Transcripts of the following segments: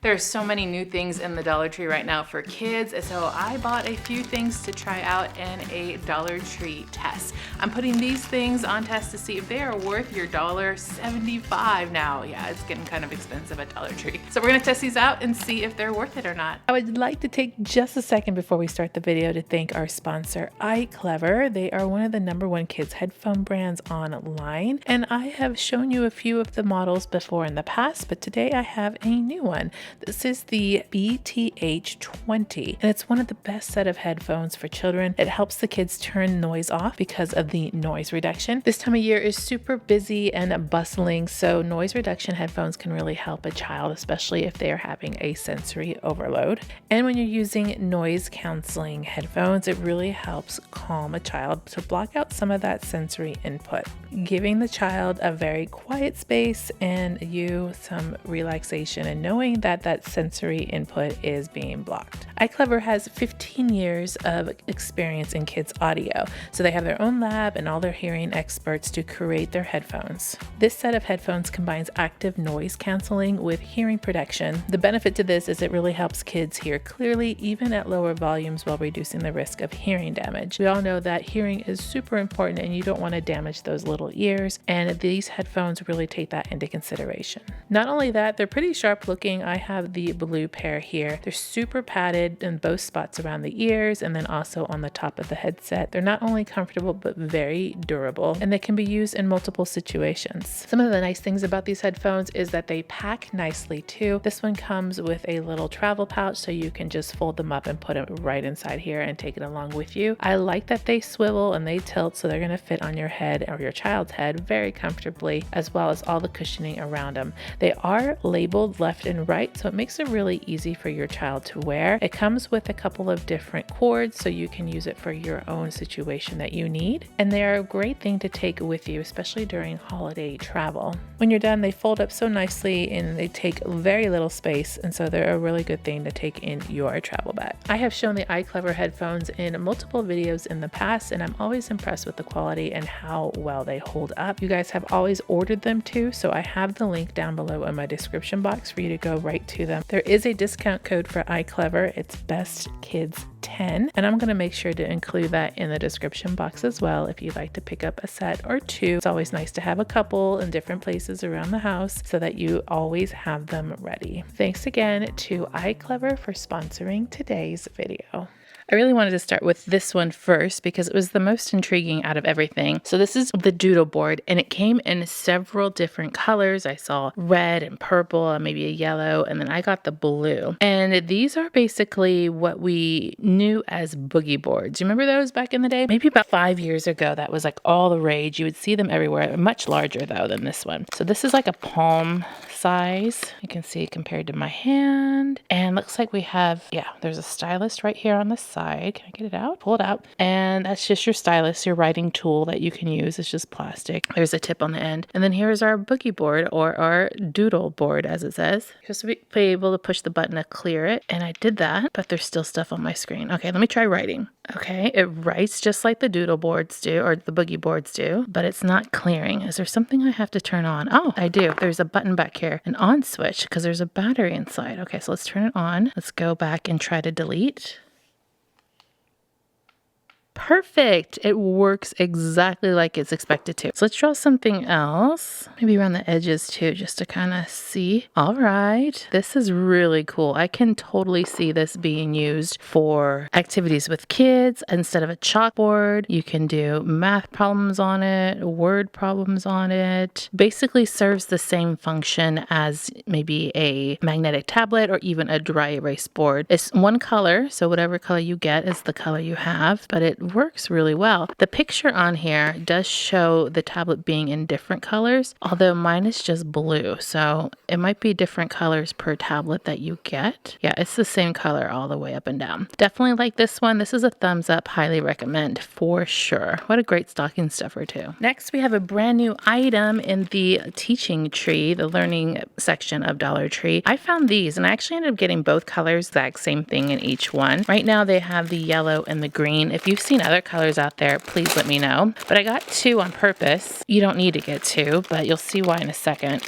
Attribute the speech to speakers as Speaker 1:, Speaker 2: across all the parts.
Speaker 1: There's so many new things in the Dollar Tree right now for kids, so I bought a few things to try out in a Dollar Tree test. I'm putting these things on test to see if they are worth your $1.75 now. Yeah, it's getting kind of expensive at Dollar Tree. So we're gonna test these out and see if they're worth it or not. I would like to take just a second before we start the video to thank our sponsor, iClever. They are one of the #1 kids headphone brands online, and I have shown you a few of the models before in the past, but today I have a new one. This is the BTH20, and it's one of the best set of headphones for children. It helps the kids turn noise off because of the noise reduction. This time of year is super busy and bustling, so noise reduction headphones can really help a child, especially if they are having a sensory overload. And when you're using noise canceling headphones, it really helps calm a child to block out some of that sensory input, giving the child a very quiet space and you some relaxation and knowing that that sensory input is being blocked. iClever has 15 years of experience in kids audio, so they have their own lab and all their hearing experts to create their headphones. This set of headphones combines active noise canceling with hearing protection. The benefit to this is it really helps kids hear clearly even at lower volumes while reducing the risk of hearing damage. We all know that hearing is super important and you don't want to damage those little ears, and these headphones really take that into consideration. Not only that, they're pretty sharp looking. I have the blue pair here. They're super padded in both spots around the ears and then also on the top of the headset. They're not only comfortable but very durable, and they can be used in multiple situations. Some of the nice things about these headphones is that they pack nicely too. This one comes with a little travel pouch so you can just fold them up and put it right inside here and take it along with you. I like that they swivel and they tilt so they're going to fit on your head or your child's head very comfortably, as well as all the cushioning around them. They are labeled left and right, so it makes it really easy for your child to wear. It comes with a couple of different cords so you can use it for your own situation that you need, and they are a great thing to take with you, especially during holiday travel. When you're done, they fold up so nicely and they take very little space, and so they're a really good thing to take in your travel bag. I have shown the iClever headphones in multiple videos in the past, and I'm always impressed with the quality and how well they hold up. You guys have always ordered them too, so I have the link down below in my description box for you to go right to them. There is a discount code for iClever. It's BESTKIDS10, and I'm going to make sure to include that in the description box as well if you'd like to pick up a set or two. It's always nice to have a couple in different places around the house so that you always have them ready. Thanks again to iClever for sponsoring today's video. I really wanted to start with this one first because it was the most intriguing out of everything. So this is the doodle board, and it came in several different colors. I saw red and purple and maybe a yellow, and then I got the blue. And these are basically what we knew as boogie boards. You remember those back in the day? Maybe about 5 years ago, that was like all the rage. You would see them everywhere. Much larger though than this one. So this is like a palm size. You can see compared to my hand, and looks like we have, yeah, there's a stylus right here on the side. Can I get it out? Pull it out. And that's just your stylus, your writing tool that you can use. It's just plastic. There's a tip on the end. And then here's our boogie board, or our doodle board as it says. Just to be able to push the button to clear it. And I did that, but there's still stuff on my screen. Okay, let me try writing. Okay, it writes just like the doodle boards do, or the boogie boards do, but it's not clearing. Is there something I have to turn on? Oh, I do. There's a button back here, an on switch, because there's a battery inside. Okay, so let's turn it on. Let's go back and try to delete. Perfect. It works exactly like it's expected to. So let's draw something else, maybe around the edges too, just to kind of see. All right. This is really cool. I can totally see this being used for activities with kids. Instead of a chalkboard, you can do math problems on it, word problems on it. Basically serves the same function as maybe a magnetic tablet or even a dry erase board. It's one color, so whatever color you get is the color you have, but it works really well. The picture on here does show the tablet being in different colors, although mine is just blue, so it might be different colors per tablet that you get. Yeah, it's the same color all the way up and down. Definitely like this one. This is a thumbs up. Highly recommend for sure. What a great stocking stuffer too. Next, we have a brand new item in the teaching tree, the learning section of Dollar Tree. I found these, and I actually ended up getting both colors, exact same thing in each one. Right now they have the yellow and the green. If you've seen other colors out there, please let me know. But I got two on purpose. You don't need to get two, but you'll see why in a second.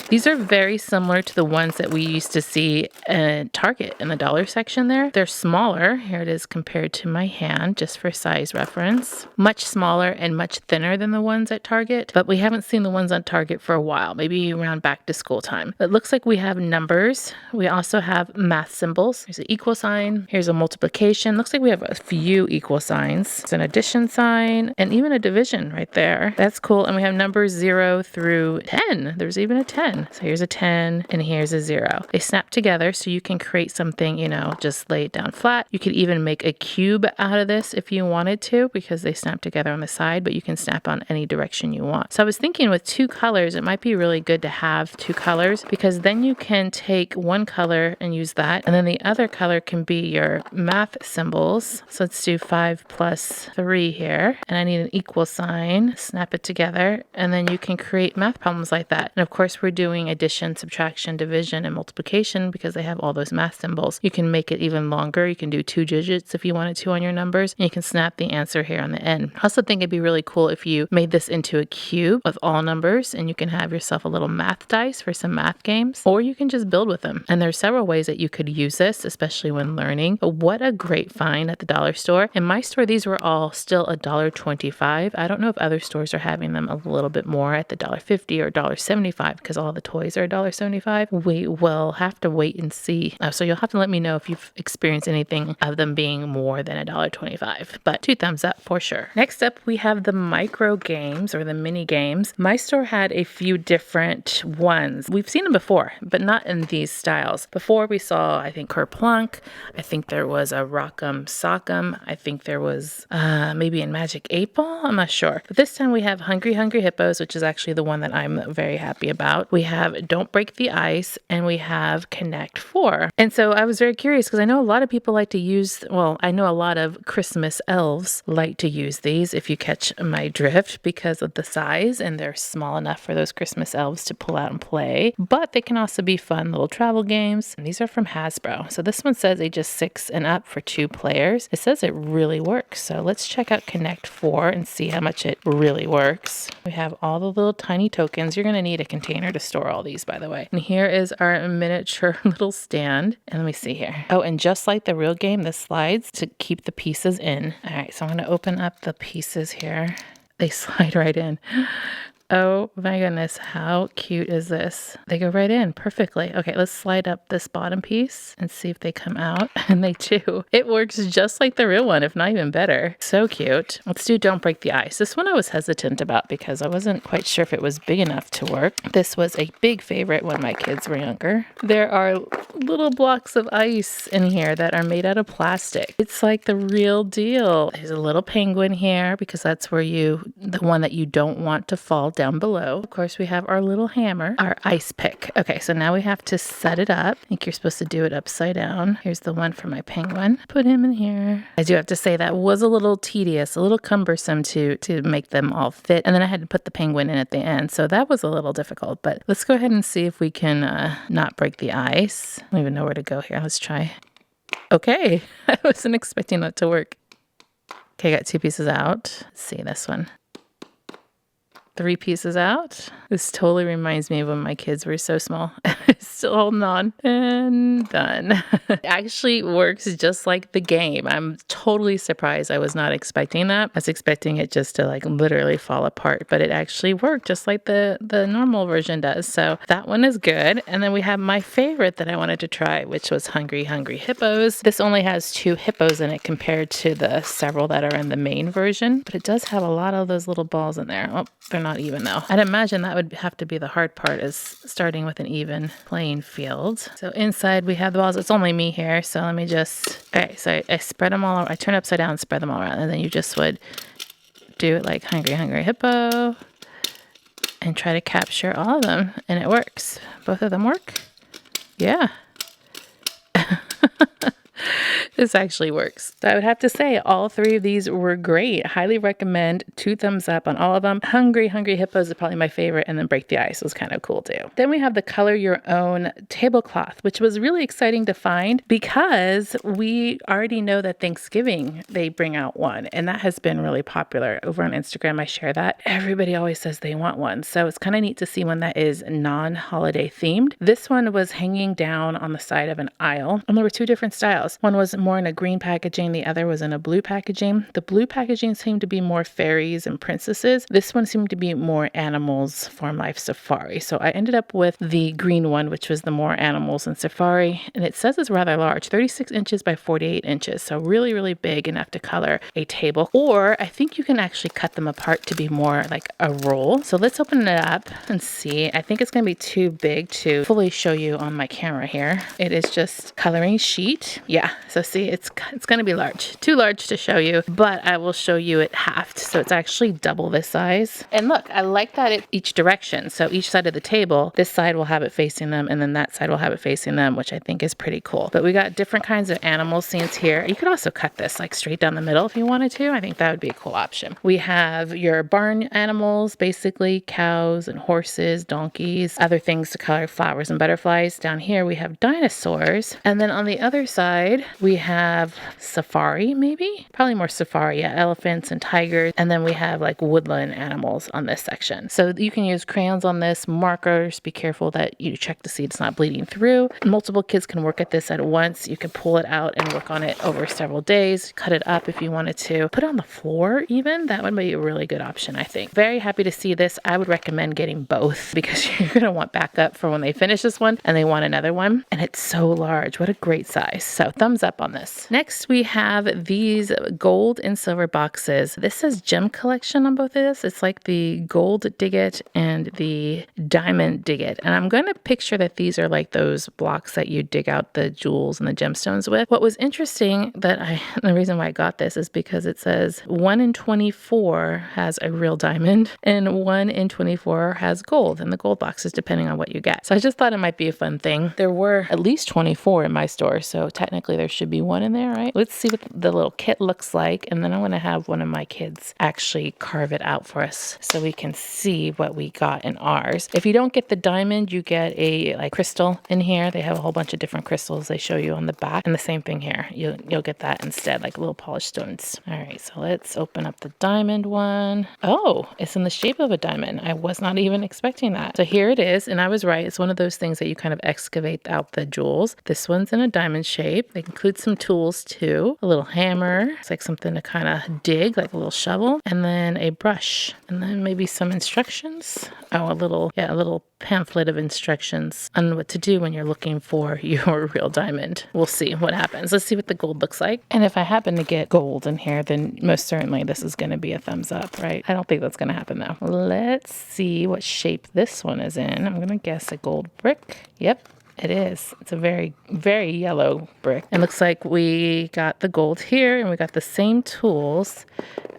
Speaker 1: These are very similar to the ones that we used to see at Target in the dollar section there. They're smaller. Here it is compared to my hand, just for size reference. Much smaller and much thinner than the ones at Target, but we haven't seen the ones on Target for a while, maybe around back to school time. It looks like we have numbers. We also have math symbols. Here's an equal sign. Here's a multiplication. Looks like we have a few equal signs. It's an addition sign and even a division right there. That's cool. And we have numbers 0 through 10. There's even a 10. So here's a 10 and here's a 0. They snap together so you can create something, you know, just lay it down flat. You could even make a cube out of this if you wanted to, because they snap together on the side, but you can snap on any direction you want. So I was thinking with 2 colors, it might be really good to have 2 colors, because then you can take one color and use that, and then the other color can be your math symbols. So let's do 5 plus 3 here, and I need an equal sign, snap it together, and then you can create math problems like that. And of course we're doing addition, subtraction, division, and multiplication because they have all those math symbols. You can make it even longer. You can do 2 digits if you wanted to on your numbers, and you can snap the answer here on the end. I also think it'd be really cool if you made this into a cube of all numbers, and you can have yourself a little math dice for some math games, or you can just build with them. And there's several ways that you could use this, especially when learning. But what a great find at the dollar store. In my store, these were all still $1.25. I don't know if other stores are having them a little bit more at the $1.50 or $1.75 because all the toys are $1.75. We will have to wait and see. So you'll have to let me know if you've experienced anything of them being more than $1.25, but 2 thumbs up for sure. Next up, we have the micro games or the mini games. My store had a few different ones. We've seen them before, but not in these styles. Before we saw, I think, Kerplunk. I think there was a Rock'em Sock'em. I think there was maybe in Magic 8 Ball. I'm not sure. But this time we have Hungry Hungry Hippos, which is actually the one that I'm very happy about. We have Don't Break the Ice, and we have Connect 4. And so I was very curious because I know a lot of people like to use, well, I know a lot of Christmas elves like to use these, if you catch my drift, because of the size, and they're small enough for those Christmas elves to pull out and play. But they can also be fun little travel games. And these are from Hasbro. So this one says ages 6 and up for 2 players. It says it really works. So let's check out Connect 4 and see how much it really works. We have all the little tiny tokens. You're going to need a container to store all these, by the way. And here is our miniature little stand. And let me see here. Oh, and just like the real game, this slides to keep the pieces in. All right, so I'm going to open up the pieces here. They slide right in. Oh my goodness, how cute is this? They go right in perfectly. Okay, let's slide up this bottom piece and see if they come out. And they do. It works just like the real one, if not even better. So cute. Let's do Don't Break the Ice. This one I was hesitant about because I wasn't quite sure if it was big enough to work. This was a big favorite when my kids were younger. There are little blocks of ice in here that are made out of plastic. It's like the real deal. There's a little penguin here because that's where the one that you don't want to fall down below. Of course, we have our little hammer, our ice pick. Okay, so now we have to set it up. I think you're supposed to do it upside down. Here's the one for my penguin. Put him in here. I do have to say that was a little tedious, a little cumbersome to make them all fit. And then I had to put the penguin in at the end. So that was a little difficult, but let's go ahead and see if we can not break the ice. I don't even know where to go here. Let's try. Okay, I wasn't expecting that to work. Okay, got 2 pieces out. Let's see this one. 3 pieces out. This totally reminds me of when my kids were so small. Still holding on. And done. It actually works just like the game. I'm totally surprised. I was not expecting that. I was expecting it just to like literally fall apart, but it actually worked just like the normal version does. So that one is good. And then we have my favorite that I wanted to try, which was Hungry Hungry Hippos. This only has 2 hippos in it compared to the several that are in the main version, but it does have a lot of those little balls in there. Oh, they're not even though. I'd imagine that would have to be the hard part, is starting with an even playing field. So inside we have the balls. It's only me here, so let me just, okay, so I spread them all, I turn upside down and spread them all around, and then you just would do it like Hungry Hungry Hippo and try to capture all of them, and it works. Both of them work? Yeah. This actually works. So I would have to say all 3 of these were great. Highly recommend. 2 thumbs up on all of them. Hungry Hippos is probably my favorite, and then Break the Ice was kind of cool too. Then we have the Color Your Own tablecloth, which was really exciting to find because we already know that Thanksgiving they bring out one, and that has been really popular. Over on Instagram, I share that. Everybody always says they want one, so it's kind of neat to see one that is non-holiday themed. This one was hanging down on the side of an aisle, and there were 2 different styles. One was more in a green packaging, the other was in a blue packaging. The blue packaging seemed to be more fairies and princesses. This one seemed to be more animals, farm life, safari. So I ended up with the green one, which was the more animals and safari, and it says it's rather large, 36 inches by 48 inches. So really, really big, enough to color a table. Or I think you can actually cut them apart to be more like a roll. So let's open it up and see. I think it's going to be too big to fully show you on my camera here. It is just coloring sheet. Yeah, so see, it's going to be large. Too large to show you, but I will show you it halved. So it's actually double this size. And look, I like that it's each direction. So each side of the table, this side will have it facing them, and then that side will have it facing them, which I think is pretty cool. But we got different kinds of animal scenes here. You could also cut this like straight down the middle if you wanted to. I think that would be a cool option. We have your barn animals, basically cows and horses, donkeys, other things to color, flowers and butterflies. Down here we have dinosaurs. And then on the other side, we have safari, maybe? Probably more safari, yeah, elephants and tigers. And then we have like woodland animals on this section. So you can use crayons on this, markers. Be careful that you check to see it's not bleeding through. Multiple kids can work at this at once. You can pull it out and work on it over several days, cut it up if you wanted to, put it on the floor even. That would be a really good option, I think. Very happy to see this. I would recommend getting both because you're going to want backup for when they finish this one and they want another one. And it's so large. What a great size. So thumbs up on this. Next, we have these gold and silver boxes. This says gem collection on both of this. It's like the gold dig it and the diamond dig it. And I'm going to picture that these are like those blocks that you dig out the jewels and the gemstones with. What was interesting the reason why I got this is because it says 1 in 24 has a real diamond and 1 in 24 has gold in the gold boxes, depending on what you get. So I just thought it might be a fun thing. There were at least 24 in my store, so technically there should be 1 in there, right? Let's see what the little kit looks like, and then I'm going to have one of my kids actually carve it out for us so we can see what we got in ours. If you don't get the diamond, you get a like crystal in here. They have a whole bunch of different crystals they show you on the back, and the same thing here. You'll get that instead, like little polished stones. All right, so let's open up the diamond one. Oh, it's in the shape of a diamond. I was not even expecting that. So here it is, and I was right. It's one of those things that you kind of excavate out the jewels. This one's in a diamond shape. They include some tools too. A little hammer. It's like something to kind of dig, like a little shovel, and then a brush, and then maybe some instructions. Oh, a little pamphlet of instructions on what to do when you're looking for your real diamond. We'll see what happens. Let's see what the gold looks like. And if I happen to get gold in here, then most certainly this is going to be a thumbs up, right? I don't think that's going to happen though. Let's see what shape this one is in. I'm going to guess a gold brick. Yep. It is. It's a very, very yellow brick. It looks like we got the gold here and we got the same tools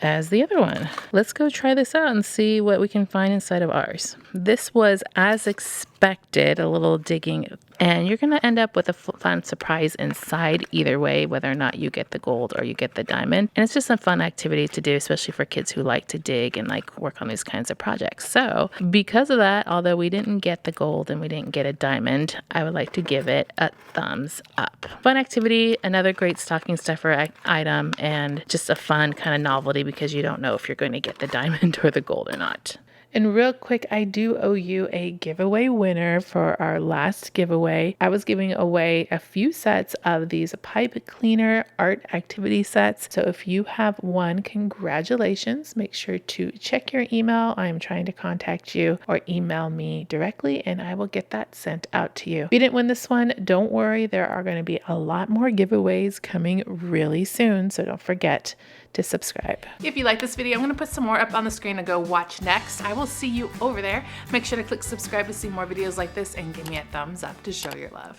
Speaker 1: as the other one. Let's go try this out and see what we can find inside of ours. This was as expected, a little digging, and you're going to end up with a fun surprise inside either way, whether or not you get the gold or you get the diamond. And it's just a fun activity to do, especially for kids who like to dig and like work on these kinds of projects. So because of that, although we didn't get the gold and we didn't get a diamond, I would like to give it a thumbs up. Fun activity, another great stocking stuffer item, and just a fun kind of novelty because you don't know if you're going to get the diamond or the gold or not. And real quick, I do owe you a giveaway winner for our last giveaway. I was giving away a few sets of these pipe cleaner art activity sets. So if you have won, congratulations. Make sure to check your email. I'm trying to contact you, or email me directly and I will get that sent out to you. If you didn't win this one, don't worry. There are going to be a lot more giveaways coming really soon. So don't forget to subscribe. If you like this video, I'm going to put some more up on the screen to go watch next. I will see you over there. Make sure to click subscribe to see more videos like this and give me a thumbs up to show your love.